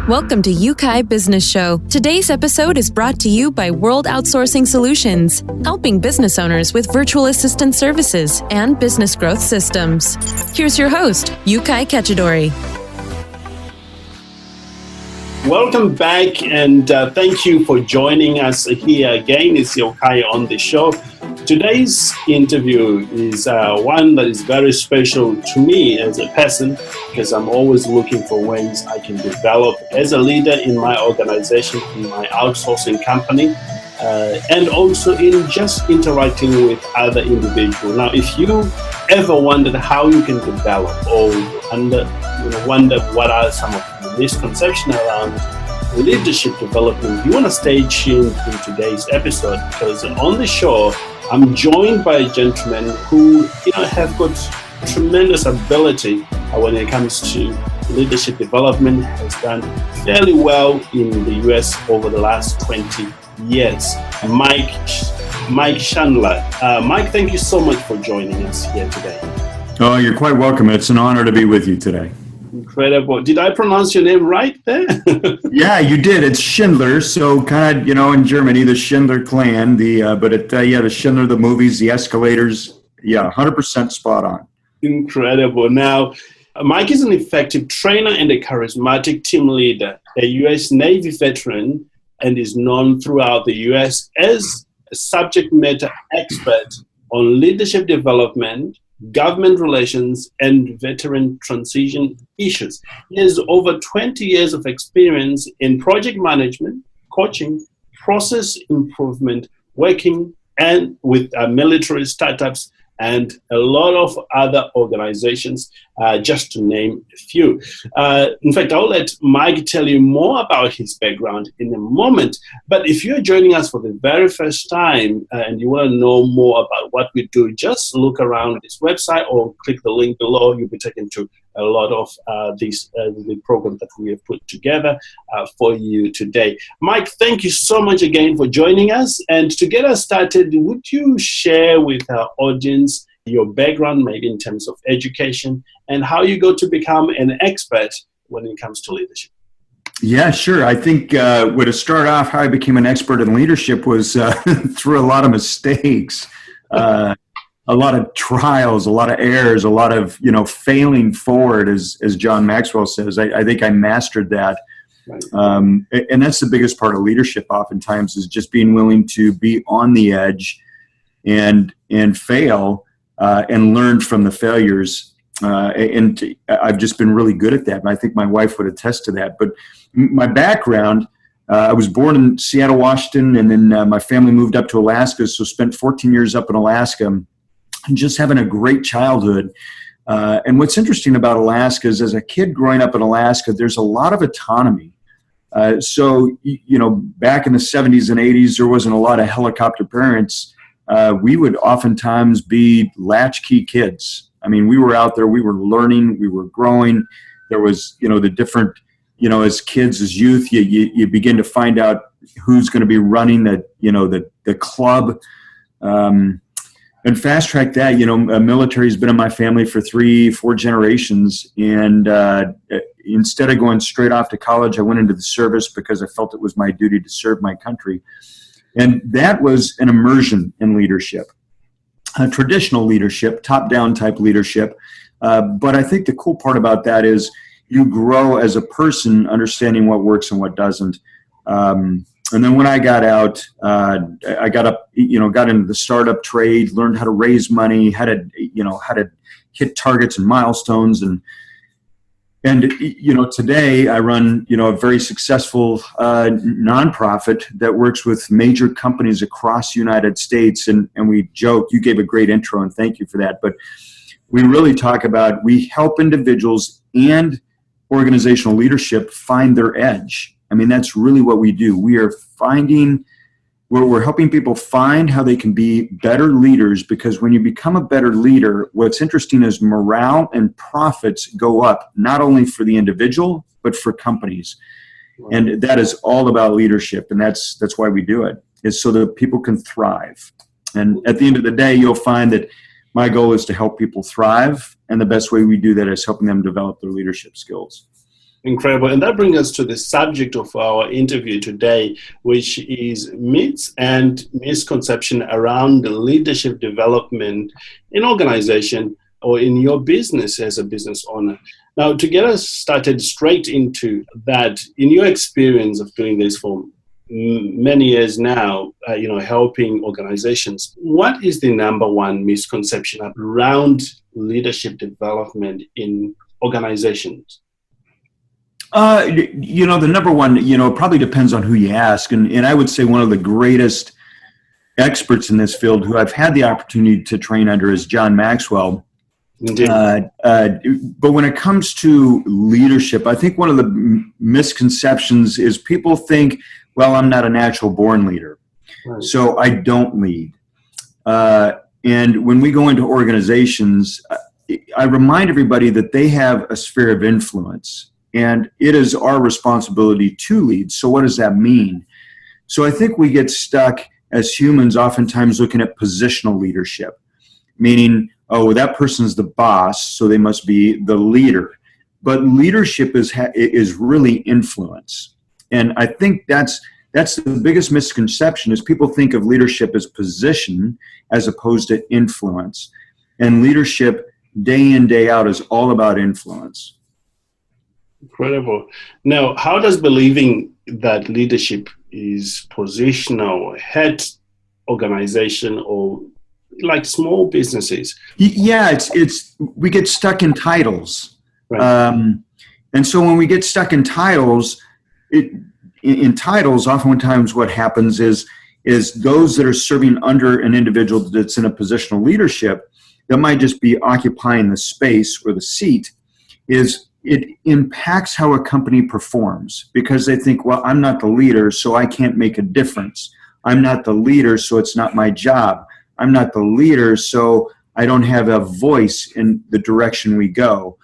Welcome to UK Business Show. Today's episode is brought to you by World Outsourcing Solutions, helping business owners with virtual assistant services and business growth systems. Here's your host, UK Kachidori. Welcome back, and thank you for joining us here again. It's Yokai on the show. Today's interview is one that is very special to me as a person, because I'm always looking for ways I can develop as a leader in my organization, in my outsourcing company, and also in just interacting with other individuals. Now, if you ever wondered how you can develop or wondered what are some of the misconceptions around leadership development, you want to stay tuned in today's episode, because on the show, I'm joined by a gentleman who have got tremendous ability when it comes to leadership development, has done fairly well in the US over the last 20 years. Mike Schindler. Mike, thank you so much for joining us here today. Oh, you're quite welcome. It's an honor to be with you today. Incredible. Did I pronounce your name right there? Yeah, you did. It's Schindler. So kind of, in Germany, the Schindler clan, the Schindler, the movies, the escalators. Yeah, 100% spot on. Incredible. Now, Mike is an effective trainer and a charismatic team leader, a U.S. Navy veteran, and is known throughout the U.S. as a subject matter expert on leadership development, government relations, and veteran transition issues. He has over 20 years of experience in project management, coaching, process improvement, working and with military startups, and a lot of other organizations, just to name a few. In fact, I'll let Mike tell you more about his background in a moment. But if you're joining us for the very first time and you want to know more about what we do, just look around this website or click the link below. You'll be taken to a lot of the program that we have put together for you today. Mike, thank you so much again for joining us. And to get us started, would you share with our audience your background, maybe in terms of education, and how you go to become an expert when it comes to leadership? Yeah, sure. I think to start off, how I became an expert in leadership was through a lot of mistakes. A lot of trials, a lot of errors, a lot of, failing forward, as John Maxwell says. I think I mastered that. Right. And that's the biggest part of leadership oftentimes, is just being willing to be on the edge and fail and learn from the failures. And I've just been really good at that. And I think my wife would attest to that. But my background, I was born in Seattle, Washington, and then my family moved up to Alaska. So spent 14 years up in Alaska. And just having a great childhood. And what's interesting about Alaska is, as a kid growing up in Alaska, there's a lot of autonomy. So back in the 70s and 80s, there wasn't a lot of helicopter parents. We would oftentimes be latchkey kids. I mean, we were out there, we were learning, we were growing. There was, the different, as kids, as youth, you begin to find out who's going to be running the club. And fast track that, military has been in my family for 3-4 generations. And instead of going straight off to college, I went into the service because I felt it was my duty to serve my country. And that was an immersion in leadership, traditional leadership, top-down type leadership. But I think the cool part about that is you grow as a person, understanding what works and what doesn't. And then when I got out, I got into the startup trade, learned how to raise money, how to hit targets and milestones. And today I run, a very successful nonprofit that works with major companies across the United States. And we joke, you gave a great intro and thank you for that. But we really talk about, we help individuals and organizational leadership find their edge. I mean, that's really what we do. We're helping people find how they can be better leaders, because when you become a better leader, what's interesting is morale and profits go up, not only for the individual, but for companies. Wow. And that is all about leadership. And that's why we do it, is so that people can thrive. And at the end of the day, you'll find that my goal is to help people thrive. And the best way we do that is helping them develop their leadership skills. Incredible. And that brings us to the subject of our interview today, which is myths and misconception around leadership development in organization or in your business as a business owner. Now, to get us started straight into that, in your experience of doing this for many years now, helping organizations, what is the number one misconception around leadership development in organizations? The number one, it probably depends on who you ask. And I would say one of the greatest experts in this field who I've had the opportunity to train under is John Maxwell. Indeed. But when it comes to leadership, I think one of the misconceptions is people think, well, I'm not a natural born leader, right, so I don't lead. And when we go into organizations, I remind everybody that they have a sphere of influence. And it is our responsibility to lead. So what does that mean? So I think we get stuck as humans oftentimes looking at positional leadership, meaning, oh, that person's the boss, so they must be the leader. But leadership is really influence. And I think that's the biggest misconception is people think of leadership as position as opposed to influence. And leadership day in, day out is all about influence. Incredible. Now, how does believing that leadership is positional hurt organization or like small businesses? Yeah, it's we get stuck in titles, right. And so when we get stuck in titles, oftentimes what happens is those that are serving under an individual that's in a positional leadership that might just be occupying the space or the seat it impacts how a company performs because they think, well, I'm not the leader, so I can't make a difference. I'm not the leader, so it's not my job. I'm not the leader, so I don't have a voice in the direction we go.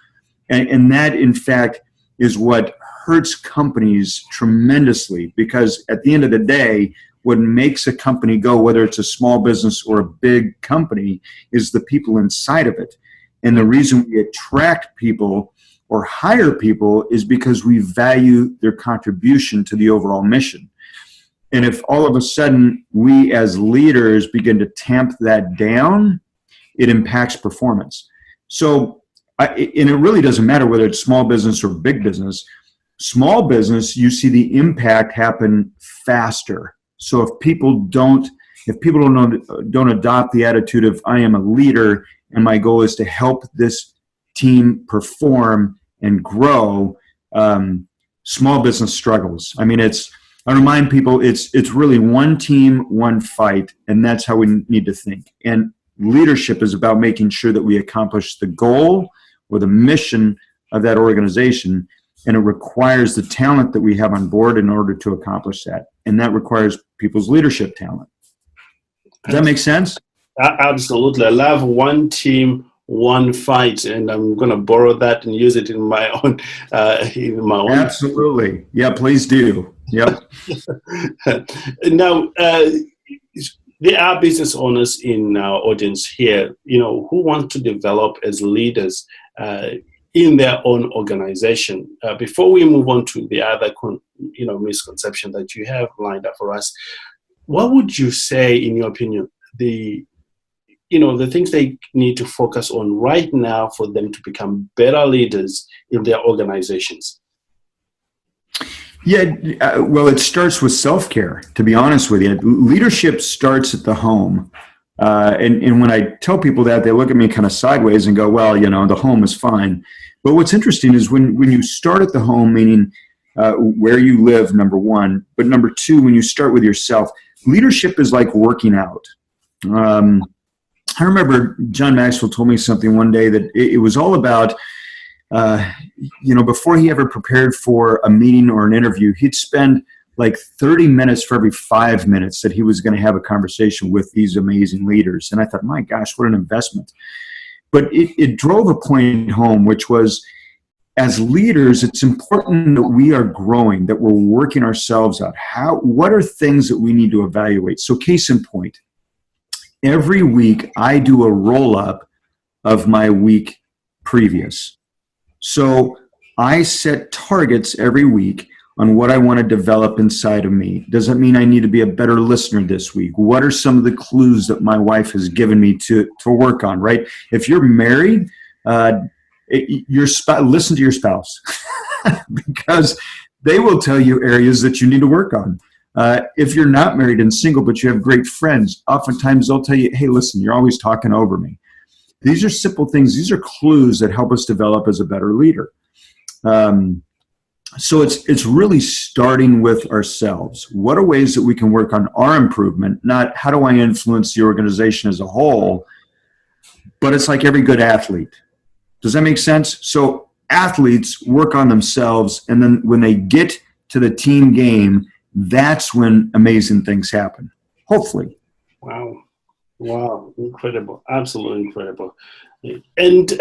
And that, in fact, is what hurts companies tremendously because at the end of the day, what makes a company go, whether it's a small business or a big company, is the people inside of it. And the reason we attract people or hire people is because we value their contribution to the overall mission. And if all of a sudden we as leaders begin to tamp that down, it impacts performance. So, and it really doesn't matter whether it's small business or big business. Small business, you see the impact happen faster. So if people don't adopt the attitude of I am a leader and my goal is to help this team perform and grow, small business struggles. I mean, I remind people it's really one team, one fight, and that's how we need to think. And leadership is about making sure that we accomplish the goal or the mission of that organization, and it requires the talent that we have on board in order to accomplish that. And that requires people's leadership talent. Does that make sense? Absolutely. I love one team, one fight, and I'm going to borrow that and use it in my own. Absolutely, yeah. Please do. Yep. Now, there are business owners in our audience here, who want to develop as leaders in their own organization. Before we move on to the other, misconception that you have lined up for us, what would you say, in your opinion, the things they need to focus on right now for them to become better leaders in their organizations? Yeah, well, it starts with self-care, to be honest with you. Leadership starts at the home. And when I tell people that, they look at me kind of sideways and go, well, the home is fine. But what's interesting is when you start at the home, meaning where you live, number one, but number two, when you start with yourself, leadership is like working out. I remember John Maxwell told me something one day that it was all about, before he ever prepared for a meeting or an interview, he'd spend like 30 minutes for every 5 minutes that he was going to have a conversation with these amazing leaders. And I thought, my gosh, what an investment. But it drove a point home, which was, as leaders, it's important that we are growing, that we're working ourselves out. What are things that we need to evaluate? So case in point, every week I do a roll-up of my week previous. So I set targets every week on what I want to develop inside of me. Does that mean I need to be a better listener this week? What are some of the clues that my wife has given me to work on, right? If you're married, listen to your spouse because they will tell you areas that you need to work on. If you're not married and single, but you have great friends, oftentimes they'll tell you, hey, listen, you're always talking over me. These are simple things. These are clues that help us develop as a better leader. So it's really starting with ourselves. What are ways that we can work on our improvement? Not how do I influence the organization as a whole, but it's like every good athlete. Does that make sense? So athletes work on themselves, and then when they get to the team game, that's when amazing things happen. Hopefully. Wow. Incredible. Absolutely incredible. And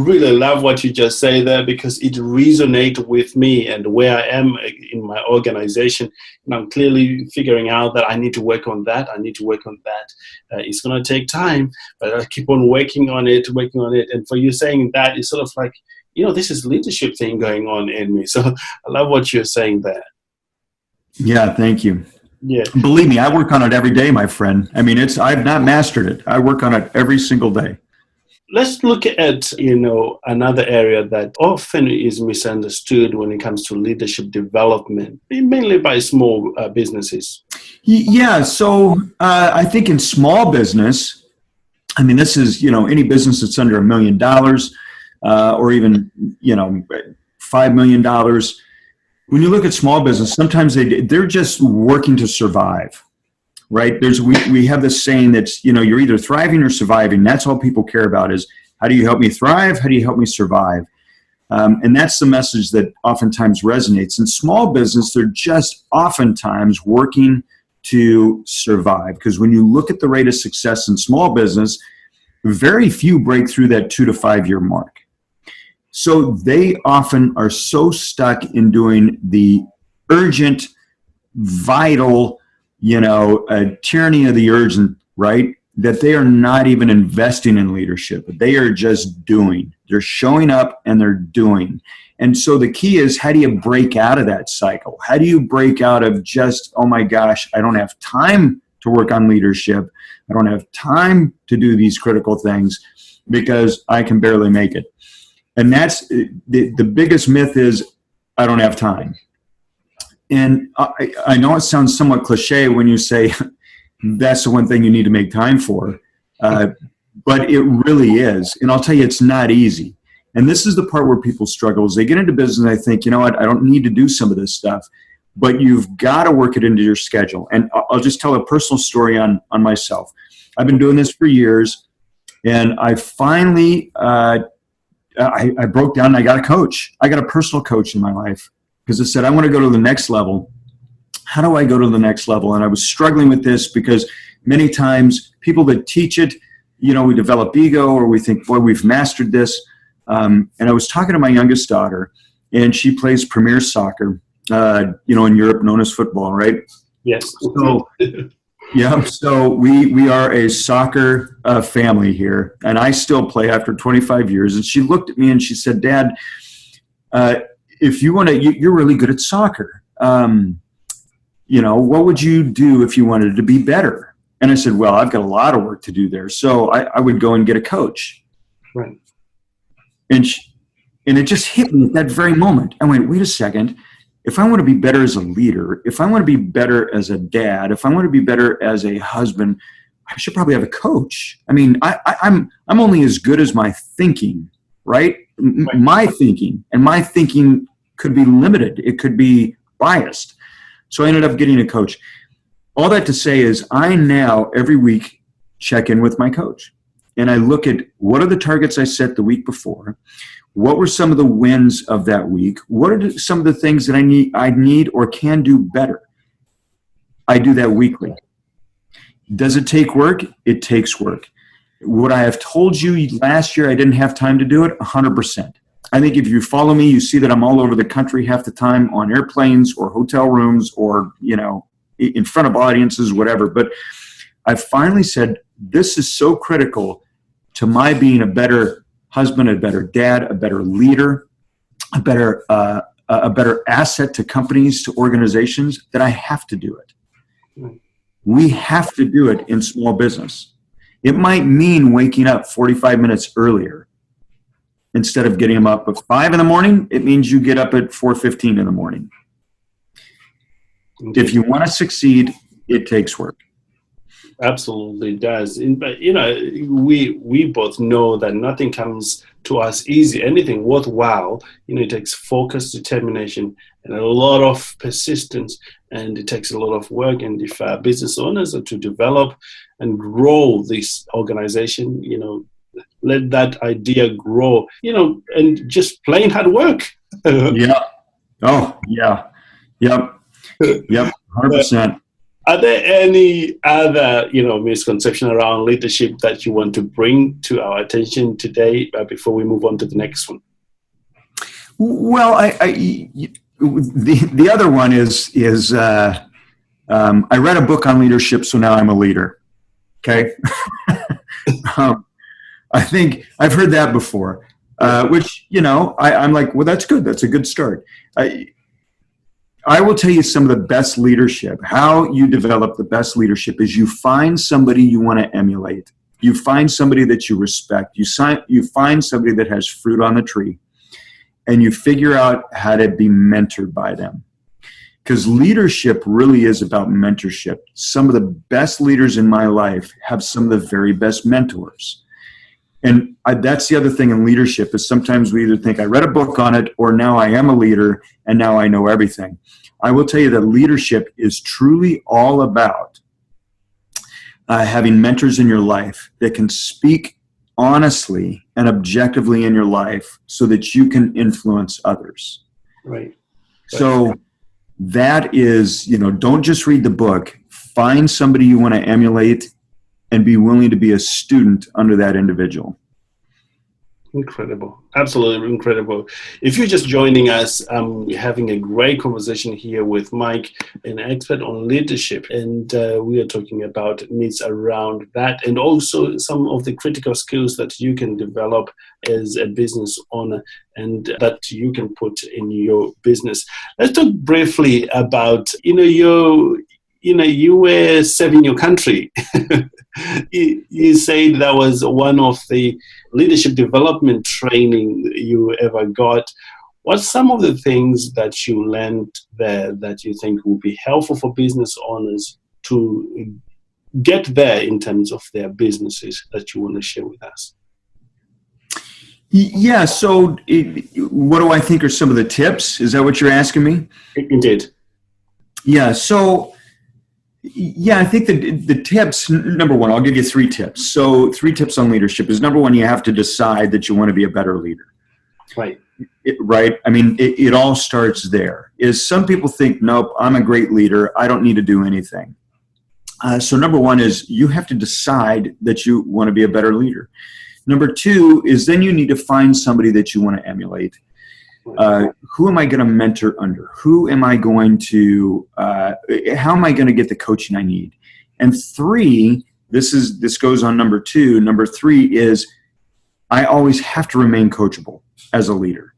really love what you just say there because it resonates with me and where I am in my organization. And I'm clearly figuring out that I need to work on that. It's going to take time, but I keep on working on it. And for you saying that, it's sort of like, this is leadership thing going on in me. So I love what you're saying there. Yeah, thank you. Yeah. Believe me, I work on it every day, my friend. I mean, I've not mastered it. I work on it every single day. Let's look at, another area that often is misunderstood when it comes to leadership development, mainly by small businesses. Yeah. So I think in small business, I mean, this is, any business that's under $1 million or even, $5 million. When you look at small business, sometimes they're just working to survive, right? We have this saying that's, you're either thriving or surviving. That's all people care about is how do you help me thrive? How do you help me survive? And that's the message that oftentimes resonates. In small business, they're just oftentimes working to survive. Because when you look at the rate of success in small business, very few break through that 2 to 5 year mark. So they often are so stuck in doing the urgent, vital, tyranny of the urgent, right? That they are not even investing in leadership. They are just doing. They're showing up and they're doing. And so the key is, how do you break out of that cycle? How do you break out of just, oh my gosh, I don't have time to work on leadership. I don't have time to do these critical things because I can barely make it. And that's the biggest myth is I don't have time. And I know it sounds somewhat cliche when you say that's the one thing you need to make time for, but it really is. And I'll tell you, it's not easy. And this is the part where people struggle is they get into business and they think, you know what, I don't need to do some of this stuff, but you've got to work it into your schedule. And I'll just tell a personal story on myself. I've been doing this for years, and I finally I broke down and I got a coach. I got a personal coach in my life because I said, I want to go to the next level. How do I go to the next level? And I was struggling with this because many times people that teach it, we develop ego or we think, boy, we've mastered this. And I was talking to my youngest daughter, and she plays premier soccer, in Europe, known as football, right? Yes. So, yeah, so we are a soccer family here, and I still play after 25 years. And she looked at me and she said, Dad, if you want to, you're really good at soccer. What would you do if you wanted to be better? And I said, well, I've got a lot of work to do there. So I would go and get a coach. Right. And it just hit me at that very moment. I went, wait a second. If I want to be better as a leader, if I want to be better as a dad, if I want to be better as a husband, I should probably have a coach. I mean, I'm only as good as my thinking, right? My thinking could be limited. It could be biased. So I ended up getting a coach. All that to say is I now every week check in with my coach. And I look at what are the targets I set the week before? What were some of the wins of that week? What are some of the things that I need or can do better? I do that weekly. Does it take work? It takes work. Would I have told you last year I didn't have time to do it? 100%. I think if you follow me, you see that I'm all over the country half the time on airplanes or hotel rooms or, in front of audiences, whatever. But I finally said, this is so critical to my being a better husband, a better dad, a better leader, a better asset to companies, to organizations, then I have to do it. Right. We have to do it in small business. It might mean waking up 45 minutes earlier. Instead of getting them up at 5 in the morning, it means you get up at 4:15 in the morning. Okay. If you want to succeed, it takes work. Absolutely does. But we both know that nothing comes to us easy. Anything worthwhile, it takes focus, determination, and a lot of persistence, and it takes a lot of work. And if business owners are to develop and grow this organization, let that idea grow, and just plain hard work. Yeah. Oh, yeah. Yep. Yep. 100%. Are there any other, misconception around leadership that you want to bring to our attention today before we move on to the next one? Well, the other one is I read a book on leadership, so now I'm a leader. Okay. I think I've heard that before, which, I'm like, well, that's good. That's a good start. I will tell you some of the best leadership. How you develop the best leadership is you find somebody you want to emulate. You find somebody that you respect. You find somebody that has fruit on the tree, and you figure out how to be mentored by them. Because leadership really is about mentorship. Some of the best leaders in my life have some of the very best mentors. And that's the other thing in leadership is sometimes we either think I read a book on it or now I am a leader and now I know everything. I will tell you that leadership is truly all about having mentors in your life that can speak honestly and objectively in your life so that you can influence others. Right. So that is, don't just read the book. Find somebody you want to emulate and be willing to be a student under that individual. Incredible. Absolutely incredible. If you're just joining us, we're having a great conversation here with Mike, an expert on leadership, and we are talking about myths around that and also some of the critical skills that you can develop as a business owner and that you can put in your business. Let's talk briefly about, you were serving your country. You said that was one of the leadership development training you ever got. What's some of the things that you learned there that you think will be helpful for business owners to get there in terms of their businesses that you want to share with us? Yeah, so what do I think are some of the tips? Is that what you're asking me? Indeed. Yeah, so I think the tips, number one, I'll give you 3 tips. So 3 tips on leadership is, number one, you have to decide that you want to be a better leader. Right. Right? I mean, it all starts there. Is some people think, nope, I'm a great leader. I don't need to do anything. So number one is you have to decide that you want to be a better leader. Number 2 is then you need to find somebody that you want to emulate. Who am I going to mentor under? Who am I going to, how am I going to get the coaching I need? And 3, this goes on number 2. Number 3 is I always have to remain coachable as a leader.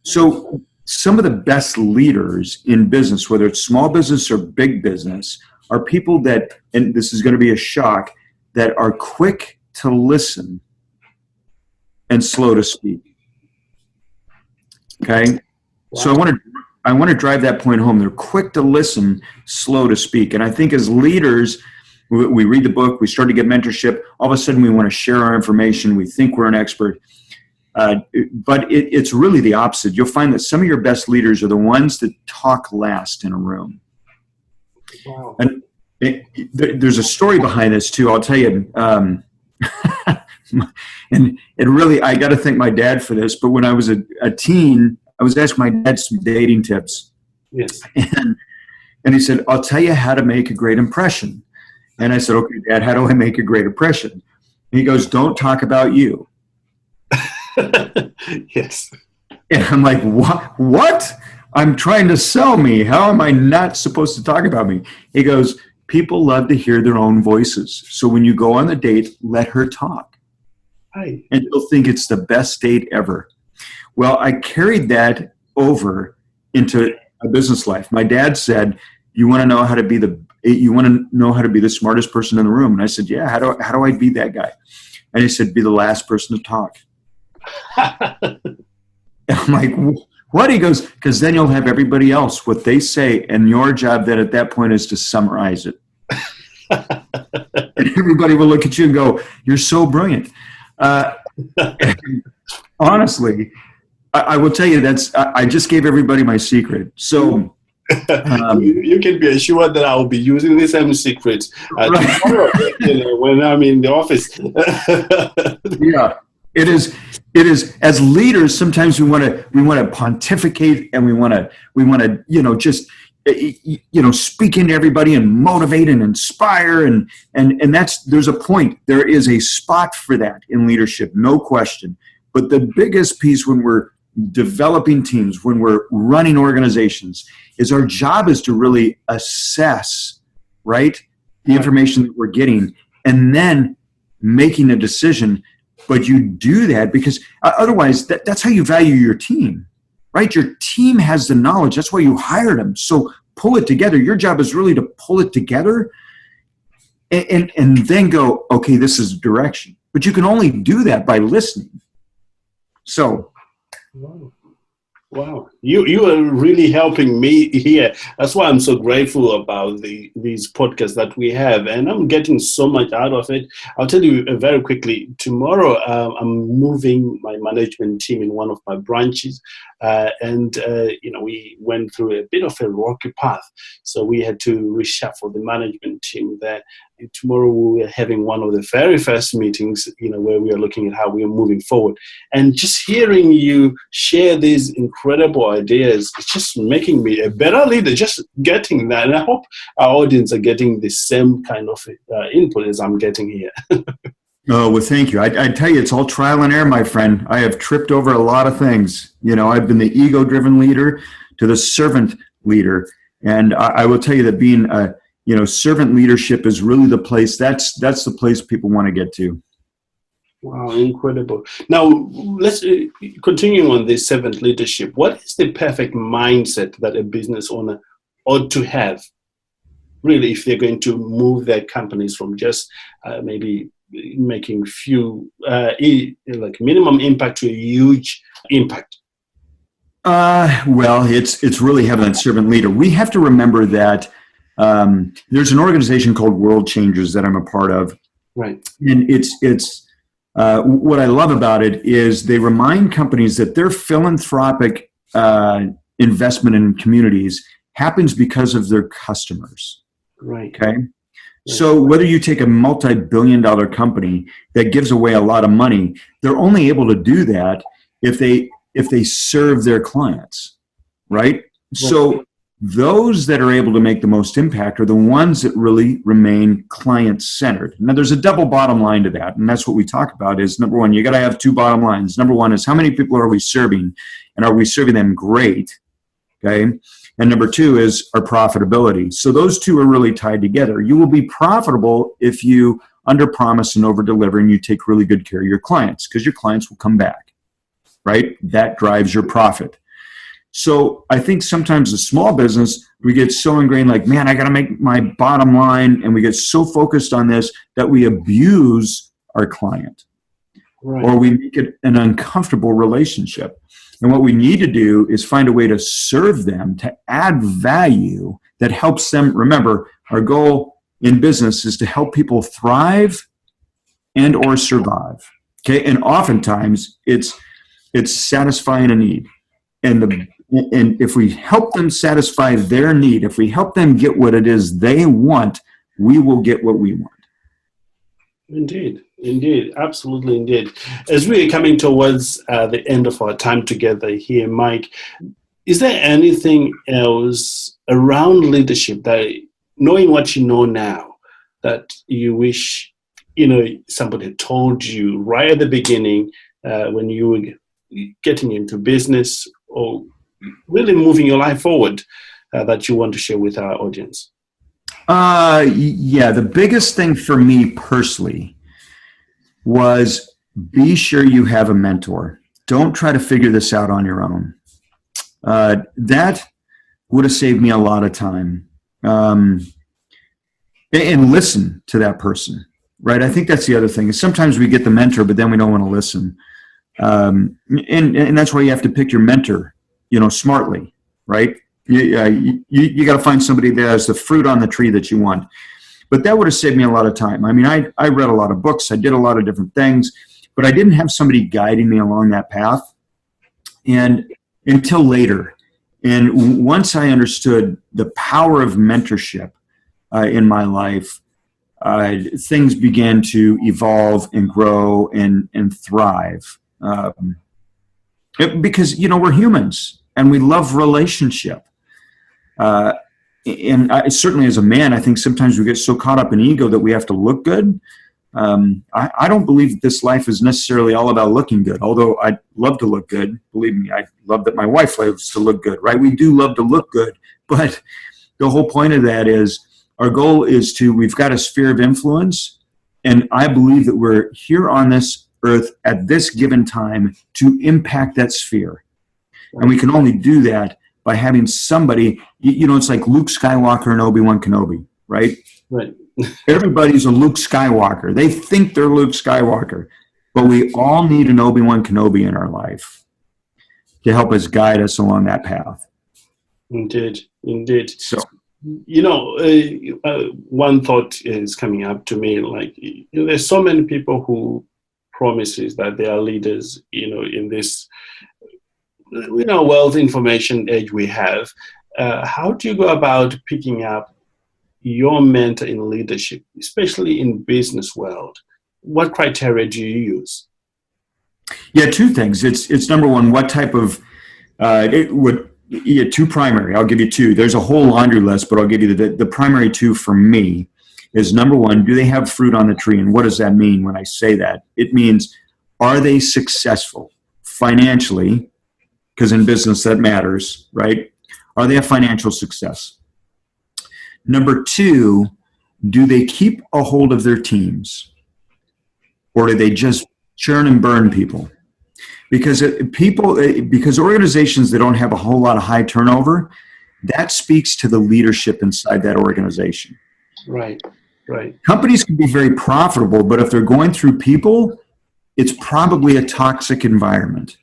So some of the best leaders in business, whether it's small business or big business, are people that, and this is going to be a shock, that are quick to listen and slow to speak. Okay, wow. So I want to drive that point home. They're quick to listen, slow to speak. And I think as leaders, we read the book, we start to get mentorship. All of a sudden, we want to share our information. We think we're an expert, but it's really the opposite. You'll find that some of your best leaders are the ones that talk last in a room. Wow. And there's a story behind this too. I'll tell you. And it really, I got to thank my dad for this, but when I was a teen, I was asking my dad some dating tips. Yes. And he said, I'll tell you how to make a great impression. And I said, okay, Dad, how do I make a great impression? And he goes, don't talk about you. Yes. And I'm like, what? I'm trying to sell me. How am I not supposed to talk about me? He goes, people love to hear their own voices. So when you go on the date, let her talk. Hi. And you'll think it's the best date ever. Well, I carried that over into a business life. My dad said, you want to know how to be the smartest person in the room. And I said, yeah, how do I be that guy? And he said, be the last person to talk. And I'm like, what? He goes, because then you'll have everybody else, what they say, and your job then at that point is to summarize it. And everybody will look at you and go, you're so brilliant. Honestly, I will tell you I just gave everybody my secret. So you can be assured that I will be using the same secrets tomorrow, when I'm in the office. Yeah, it is. As leaders, sometimes we want to pontificate, and we want to just speak into everybody and motivate and inspire, and there's a point. There is a spot for that in leadership, no question. But the biggest piece when we're developing teams, when we're running organizations, is our job is to really assess, right, the information that we're getting, and then making a decision. But you do that because otherwise that's how you value your team, right? Your team has the knowledge. That's why you hired them. So pull it together. Your job is really to pull it together and then go, okay, this is direction. But you can only do that by listening. So. Wow. You are really helping me here. That's why I'm so grateful about these podcasts that we have, and I'm getting so much out of it. I'll tell you very quickly, tomorrow I'm moving my management team in one of my branches, and we went through a bit of a rocky path, so we had to reshuffle the management team there. And tomorrow we are having one of the very first meetings, where we are looking at how we are moving forward. And just hearing you share these incredible ideas, it's just making me a better leader, just getting that. And I hope our audience are getting the same kind of input as I'm getting here. Oh, well, thank you. I tell you, it's all trial and error, my friend. I have tripped over a lot of things. I've been the ego-driven leader to the servant leader. And I will tell you that being servant leadership is really the place. That's the place people want to get to. Wow, incredible. Now, let's continue on this servant leadership. What is the perfect mindset that a business owner ought to have, really, if they're going to move their companies from just maybe making few, like minimum impact to a huge impact? Well, it's really having that servant leader. We have to remember that there's an organization called World Changers that I'm a part of. Right. And it's what I love about it is they remind companies that their philanthropic investment in communities happens because of their customers. Right. Okay. So whether you take a multi-billion-dollar company that gives away a lot of money, they're only able to do that if they serve their clients, right? So those that are able to make the most impact are the ones that really remain client-centered. Now, there's a double bottom line to that, and that's what we talk about is, number one, you got to have two bottom lines. Number one is how many people are we serving, and are we serving them great, okay? And number two is our profitability. So those two are really tied together. You will be profitable if you underpromise and overdeliver and you take really good care of your clients because your clients will come back, right? That drives your profit. So I think sometimes a small business, we get so ingrained like, man, I got to make my bottom line. And we get so focused on this that we abuse our client or we make it an uncomfortable relationship. And what we need to do is find a way to serve them, to add value that helps them. Remember, our goal in business is to help people thrive and or survive. Okay, and oftentimes it's satisfying a need. And if we help them satisfy their need, if we help them get what it is they want, we will get what we want. Indeed, absolutely indeed. As we're coming towards the end of our time together here, Mike, is there anything else around leadership that, knowing what you know now, that you wish, somebody told you right at the beginning when you were getting into business or really moving your life forward that you want to share with our audience? Yeah, the biggest thing for me personally was be sure you have a mentor. don't try to figure this out on your own. That would have saved me a lot of time. And listen to that person, right? I think that's the other thing. Is sometimes we get the mentor, but then we don't want to listen. And that's why you have to pick your mentor, smartly, right? You got to find somebody that has the fruit on the tree that you want. But that would have saved me a lot of time. I mean, I read a lot of books. I did a lot of different things, but I didn't have somebody guiding me along that path. And until later, and once I understood the power of mentorship in my life, things began to evolve and grow and thrive. Because, we're humans and we love relationship. And certainly as a man, I think sometimes we get so caught up in ego that we have to look good. I don't believe that this life is necessarily all about looking good, although I love to look good. Believe me, I love that my wife loves to look good, right? We do love to look good, but the whole point of that is our goal is we've got a sphere of influence, and I believe that we're here on this earth at this given time to impact that sphere. And we can only do that by having somebody, it's like Luke Skywalker and Obi-Wan Kenobi, right? Right. Everybody's a Luke Skywalker. They think they're Luke Skywalker, but we all need an Obi-Wan Kenobi in our life to help us guide us along that path. Indeed. So, one thought is coming up to me, like, there's so many people who promises that they are leaders, in this, wealth information age we have. How do you go about picking up your mentor in leadership, especially in business world? What criteria do you use? Yeah, two things. It's number one, what type of two primary. I'll give you two. There's a whole laundry list, but I'll give you the primary two for me is number one, do they have fruit on the tree? And what does that mean when I say that? It means, are they successful financially? Because in business that matters, right? Are they a financial success? Number two, do they keep a hold of their teams? Or do they just churn and burn people? Because organizations that don't have a whole lot of high turnover, that speaks to the leadership inside that organization. Right. Companies can be very profitable, but if they're going through people, it's probably a toxic environment,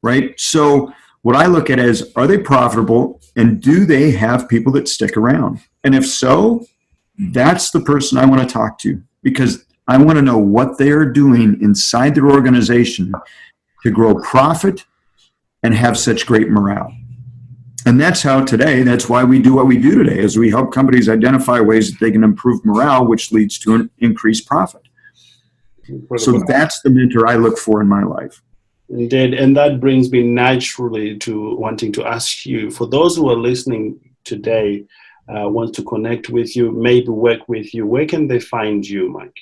right? So what I look at is, are they profitable and do they have people that stick around? And if so, that's the person I want to talk to, because I want to know what they are doing inside their organization to grow profit and have such great morale. And that's why we do what we do today, is we help companies identify ways that they can improve morale, which leads to an increased profit. Incredible. So that's the mentor I look for in my life. Indeed, and that brings me naturally to wanting to ask you, for those who are listening today, want to connect with you, maybe work with you, where can they find you, Mike?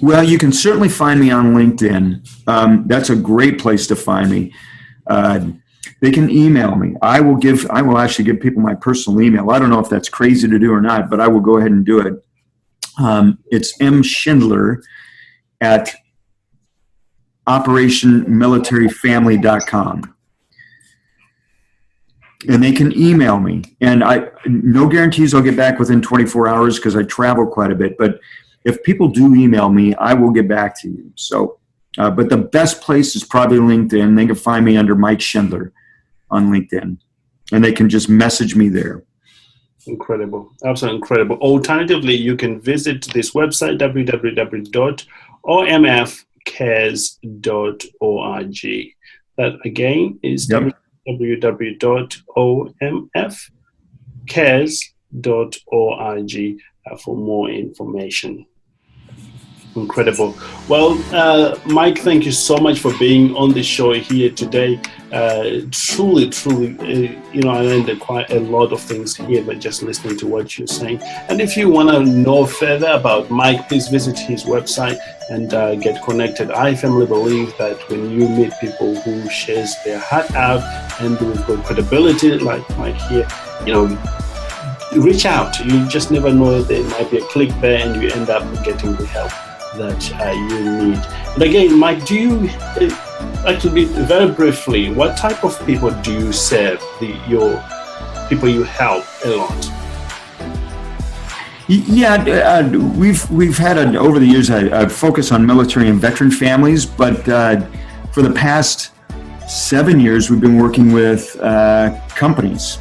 Well, you can certainly find me on LinkedIn. That's a great place to find me. They can email me. I will actually give people my personal email. I don't know if that's crazy to do or not, but I will go ahead and do it. It's mschindler at operationmilitaryfamily.com. And they can email me. And no guarantees I'll get back within 24 hours because I travel quite a bit. But if people do email me, I will get back to you. So, but the best place is probably LinkedIn. They can find me under Mike Schindler on LinkedIn. And they can just message me there. Incredible. Absolutely incredible. Alternatively, you can visit this website, www.omfcares.org. That again is www.omfcares.org for more information. Incredible. Well, Mike, thank you so much for being on the show here today. Truly, I learned quite a lot of things here by just listening to what you're saying. And if you want to know further about Mike, please visit his website and get connected. I firmly believe that when you meet people who shares their heart out and with good credibility like Mike here, reach out. You just never know, there might be a click there and you end up getting the help that you need. And again, Mike, do you Actually, very briefly, what type of people do you serve? Your people you help a lot. Yeah, we've had over the years a focus on military and veteran families, but for the past 7 years, we've been working with companies,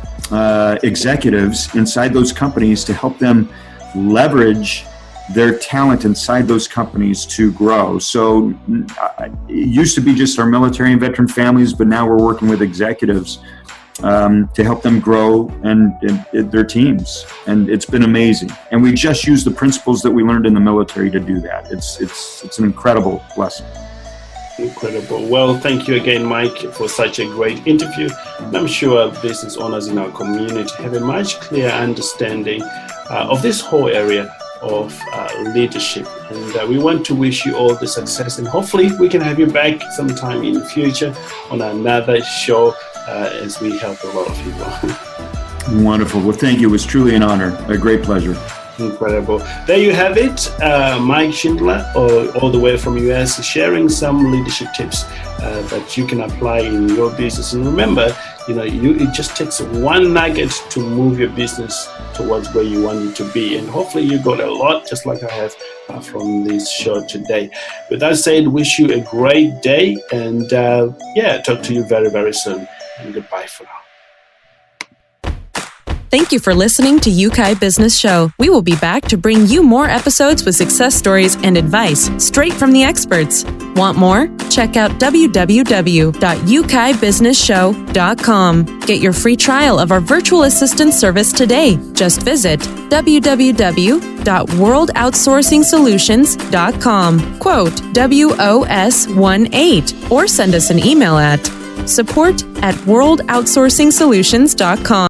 executives inside those companies to help them leverage their talent inside those companies to grow. So it used to be just our military and veteran families, but now we're working with executives to help them grow and their teams. And it's been amazing. And we just use the principles that we learned in the military to do that. It's an incredible blessing. Incredible. Well, thank you again, Mike, for such a great interview. And I'm sure business owners in our community have a much clearer understanding of this whole area of leadership, and we want to wish you all the success, and hopefully we can have you back sometime in the future on another show as we help a lot of people. Wonderful. Well, thank you. It was truly an honor, a great pleasure. Incredible. There you have it, Mike Schindler, all the way from US, sharing some leadership tips that you can apply in your business. And remember, it just takes one nugget to move your business towards where you want it to be. And hopefully you got a lot, just like I have from this show today. With that said, wish you a great day, and talk to you very, very soon. And goodbye for now. Thank you for listening to UKAI Business Show. We will be back to bring you more episodes with success stories and advice straight from the experts. Want more? Check out www.ukaibusinessshow.com. Get your free trial of our virtual assistant service today. Just visit www.worldoutsourcingsolutions.com. Quote WOS18 or send us an email at support@worldoutsourcingsolutions.com.